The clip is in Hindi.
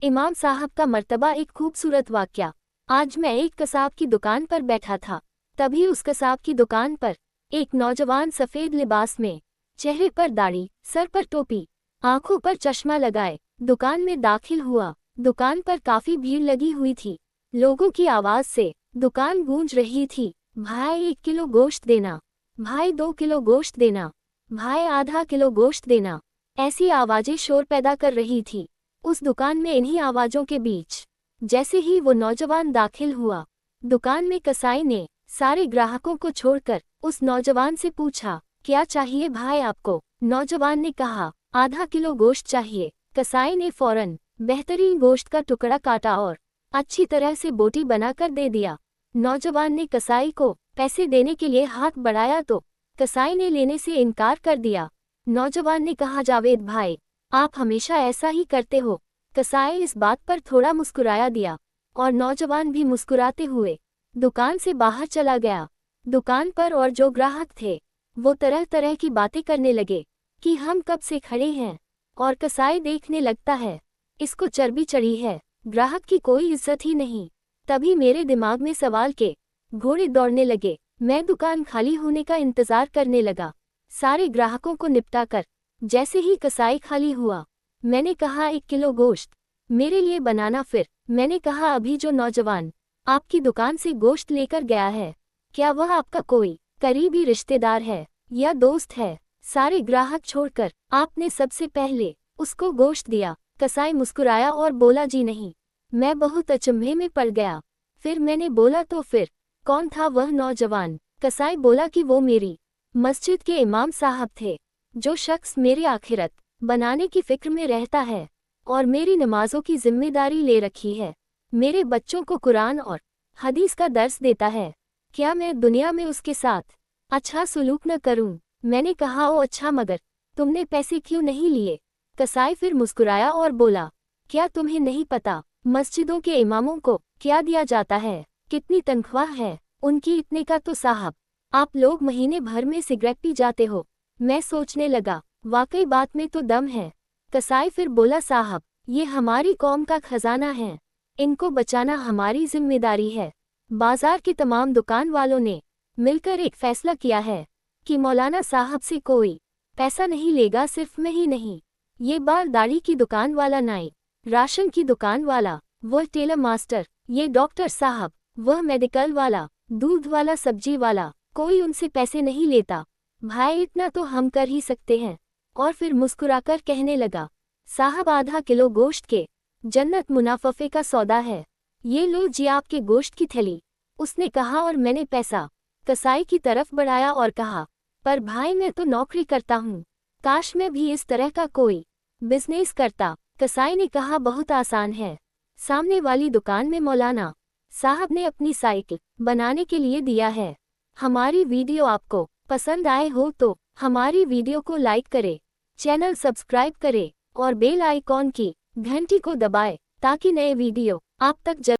इमाम साहब का मर्तबा एक खूबसूरत वाक़या। आज मैं एक कसाब की दुकान पर बैठा था। तभी उस कसाब की दुकान पर एक नौजवान सफ़ेद लिबास में, चेहरे पर दाढ़ी, सर पर टोपी, आंखों पर चश्मा लगाए दुकान में दाखिल हुआ। दुकान पर काफ़ी भीड़ लगी हुई थी। लोगों की आवाज़ से दुकान गूंज रही थी। भाई 1 किलो गोश्त देना, भाई 2 किलो गोश्त देना, भाई आधा किलो गोश्त देना। ऐसी आवाज़ें शोर पैदा कर रही थी। उस दुकान में इन्हीं आवाज़ों के बीच जैसे ही वो नौजवान दाखिल हुआ, दुकान में कसाई ने सारे ग्राहकों को छोड़कर उस नौजवान से पूछा, क्या चाहिए भाई आपको? नौजवान ने कहा, आधा किलो गोश्त चाहिए। कसाई ने फौरन बेहतरीन गोश्त का टुकड़ा काटा और अच्छी तरह से बोटी बनाकर दे दिया। नौजवान ने कसाई को पैसे देने के लिए हाथ बढ़ाया तो कसाई ने लेने से इनकार कर दिया। नौजवान ने कहा, जावेद भाई, आप हमेशा ऐसा ही करते हो। कसाई इस बात पर थोड़ा मुस्कुराया दिया और नौजवान भी मुस्कुराते हुए दुकान से बाहर चला गया। दुकान पर और जो ग्राहक थे वो तरह तरह की बातें करने लगे कि हम कब से खड़े हैं और कसाई देखने लगता है, इसको चर्बी चढ़ी है, ग्राहक की कोई इज्जत ही नहीं। तभी मेरे दिमाग में सवाल के घोड़े दौड़ने लगे। मैं दुकान खाली होने का इंतजार करने लगा, सारे ग्राहकों को निपटाकर। जैसे ही कसाई खाली हुआ, मैंने कहा, 1 किलो गोश्त मेरे लिए बनाना। फिर मैंने कहा, अभी जो नौजवान आपकी दुकान से गोश्त लेकर गया है, क्या वह आपका कोई करीबी रिश्तेदार है या दोस्त है? सारे ग्राहक छोड़कर आपने सबसे पहले उसको गोश्त दिया। कसाई मुस्कुराया और बोला, जी नहीं। मैं बहुत अचंभे में पड़ गया। फिर मैंने बोला, तो फिर कौन था वह नौजवान? कसाई बोला कि वो मेरी मस्जिद के इमाम साहब थे। जो शख्स मेरी आखिरत बनाने की फिक्र में रहता है और मेरी नमाजों की जिम्मेदारी ले रखी है, मेरे बच्चों को कुरान और हदीस का दर्स देता है, क्या मैं दुनिया में उसके साथ अच्छा सलूक न करूं? मैंने कहा, ओ अच्छा, मगर तुमने पैसे क्यों नहीं लिए? कसाई फिर मुस्कुराया और बोला, क्या तुम्हें नहीं पता मस्जिदों के इमामों को क्या दिया जाता है, कितनी तनख्वाह है उनकी? इतने का तो साहब आप लोग महीने भर में सिगरेट पी जाते हो। मैं सोचने लगा, वाकई बात में तो दम है। कसाई फिर बोला, साहब, ये हमारी कौम का खजाना है, इनको बचाना हमारी जिम्मेदारी है। बाजार के तमाम दुकान वालों ने मिलकर एक फैसला किया है कि मौलाना साहब से कोई पैसा नहीं लेगा। सिर्फ मैं ही नहीं, ये बाल दाढ़ी की दुकान वाला नाई, राशन की दुकान वाला, वह टेलर मास्टर, ये डॉक्टर साहब, वह मेडिकल वाला, दूध वाला, सब्जी वाला, कोई उनसे पैसे नहीं लेता। भाई इतना तो हम कर ही सकते हैं। और फिर मुस्कुराकर कहने लगा, साहब, आधा किलो गोश्त के जन्नत मुनाफे का सौदा है, ये लो जी आपके गोश्त की थैली। उसने कहा और मैंने पैसा कसाई की तरफ बढ़ाया और कहा, पर भाई मैं तो नौकरी करता हूँ, काश मैं भी इस तरह का कोई बिजनेस करता। कसाई ने कहा, बहुत आसान है, सामने वाली दुकान में मौलाना साहब ने अपनी साइकिल बनाने के लिए दिया है। हमारी वीडियो आपको पसंद आए हो तो हमारी वीडियो को लाइक करें, चैनल सब्सक्राइब करें और बेल आइकॉन की घंटी को दबाएं ताकि नए वीडियो आप तक